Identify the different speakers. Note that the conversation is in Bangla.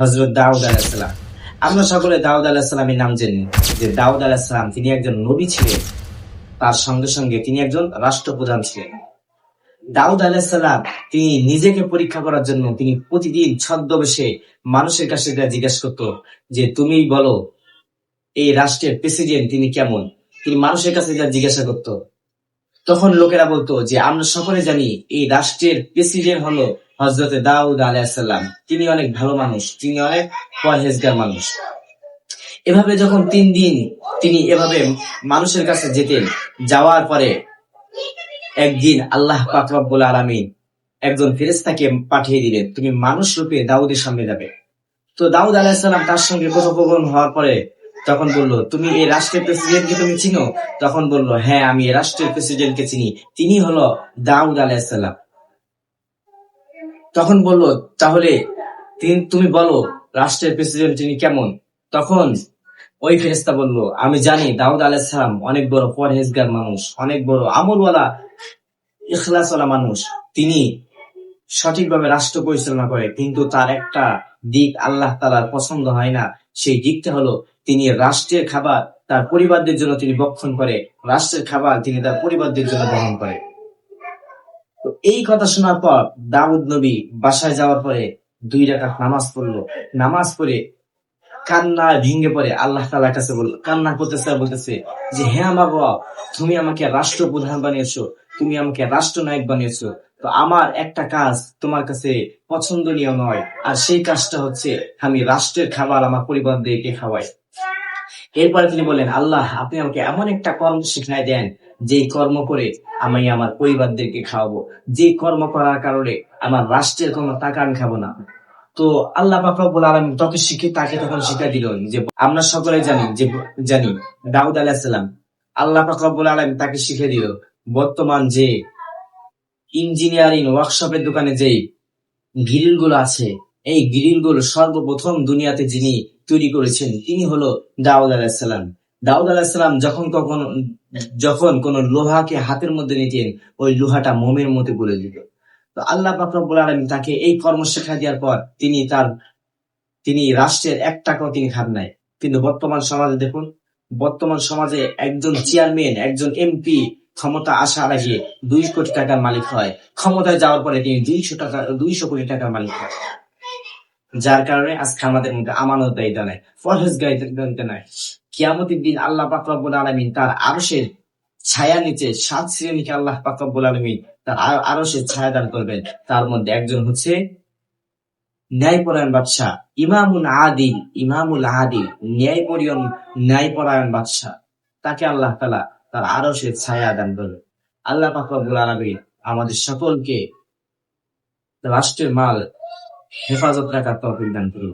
Speaker 1: হযরত দাউদ আলাইহিস সালাম। আমরা সকলে দাউদ আলাইহিস সালামের নাম জানি যে দাউদ আলাইহিস সালাম তিনি একজন নবী ছিলেন, তার সঙ্গে সঙ্গে তিনি একজন রাষ্ট্রপ্রধান ছিলেন। দাউদ আলাইহিস সালাম তিনি নিজেকে পরীক্ষা করার জন্য তিনি প্রতিদিন ছদ্মবেশে মানুষের কাছে জিজ্ঞেস করত যে তুমি বলো এই রাষ্ট্রের প্রেসিডেন্ট তিনি কেমন। তিনি মানুষের কাছে জিজ্ঞাসা করত। তখন লোকেরা বলতো যে আমরা সকলে জানি এই রাষ্ট্রের প্রেসিডেন্ট হলো হযরতে দাউদ আলাইহিস সালাম, তিনি অনেক ভালো মানুষ, তিনি অনেক পরহেজগার মানুষ। এভাবে যখন 3 দিন তিনি এভাবে মানুষের কাছে যেতেন, যাওয়ার পরে একদিন আল্লাহ পাক রব্বুল আলামিন একজন ফেরেশতাকে পাঠিয়ে দিলেন, তুমি মানুষ রূপে দাউদের সামনে যাবে। তো দাউদ আলাইহিস সালাম তার সঙ্গে কথোপকথন হওয়ার পরে তখন বলল, তুমি এই রাষ্ট্রের প্রেসিডেন্টকে তুমি চিনো? তখন বলল, হ্যাঁ আমি এই রাষ্ট্রের প্রেসিডেন্টকে চিনি, তিনি হলো দাউদ আলাইহিস সালাম। তখন বলল, তাহলে তুমি বলো রাষ্ট্রের প্রেসিডেন্ট তিনি কেমন? তখন ওই ফেরেশতা বলল, আমি জানি দাউদ আলাইহিস সালাম অনেক বড় পরহেজগার মানুষ, অনেক বড় আমলওয়ালা ইখলাসওয়ালা মানুষ। তিনি সঠিকভাবে রাষ্ট্র পরিচালনা করে, কিন্তু তার একটা দিক আল্লাহ তাআলার পছন্দ হয় না। সেই দিকটা হলো তিনি রাষ্ট্রের খাবার তার পরিবারদের জন্য তিনি ভক্ষণ করে, রাষ্ট্রের খাবার তিনি তার পরিবারদের জন্য গ্রহণ করে। তো এই কথা শোনার পর দাউদ নবী বাসায় যাওয়ার পরে 2 রাকাত নামাজ পড়লো। নামাজ পড়ে কান্নায় ভেঙে পড়ে আল্লাহ তাআলার কাছে কান্না করতেছে, বলতেছে যে হে আমার রব, তুমি আমাকে রাষ্ট্রপ্রধান বানিয়েছো, তুমি আমাকে রাষ্ট্রনায়ক বানিয়েছো, তো আমার একটা কাজ তোমার কাছে পছন্দনীয় নয়, আর সেই কাজটা হচ্ছে আমি রাষ্ট্রের খাবার আমার পরিবারদেরকে খাওয়াই। এরপরে তিনি বললেন, আল্লাহ আপনি আমাকে এমন একটা কর্ম শিখাই দেন যে কর্ম করে আমি আমার পরিবারদেরকে খাওয়াবো, যে কর্ম করার কারণে আমার রাষ্ট্রের কোনো টাকা আমি খাবো না। তো আল্লাহ পাক রব্বুল আলামিন তাকে তখন শিক্ষা দিলেন যে আমরা সকলে জানি দাউদ আলাইহিস সালাম, আল্লাহ পাক রব্বুল আলামিন তাকে শিখিয়ে দিল বর্তমান যে ইঞ্জিনিয়ারিং ওয়ার্কশপের দোকানে যেই গ্রিল গুলো আছে, এই গ্রিল গুলো সর্বপ্রথম দুনিয়াতে যিনি তৈরি করেছেন তিনি হলো দাউদ আলাইহিস সালাম। দাউদ আলাইহিস সালাম যখন কোন লোহাকে হাতের মধ্যে নিতেন, ওই লোহাটা মোমের মধ্যে গলে দিত। তো আল্লাহ পাক রব্বুল আলামিন তাকে এই কর্ম শিক্ষা দেওয়ার পর তিনি রাষ্ট্রের 1 টাকাও তিনি খান নাই। কিন্তু বর্তমান সমাজে দেখুন, বর্তমান সমাজে একজন চেয়ারম্যান, একজন এমপি ক্ষমতা আসার আগে 2 কোটি টাকার মালিক হয়, ক্ষমতায় যাওয়ার পরে তিনি 200 কোটি টাকার মালিক হয়। যার কারণে আজকে আমাদের মধ্যে আমানতদারিতা নাই, পরহেজগারিতা নাই। কিয়ামতের দিন আল্লাহ পাক রব্বুল আলামিন তার আরশের ছায়া নিচে 7 শ্রেণীকে আল্লাহ পাক রব্বুল আলামিন তার আরশের ছায়া দান করবেন। তার মধ্যে একজন হচ্ছে ন্যায়পরায়ণ বাদশাহ, ইমামুল আদিল, ন্যায়পরায়ণ বাদশাহ। তাকে আল্লাহ তাআলা তার আরশের ছায়া দান করবেন। আল্লাহ পাক রব্বুল আলামিন আমাদের সকলকে রাষ্ট্রের মাল হেফাজত রাখার তৌফিক দান করুন।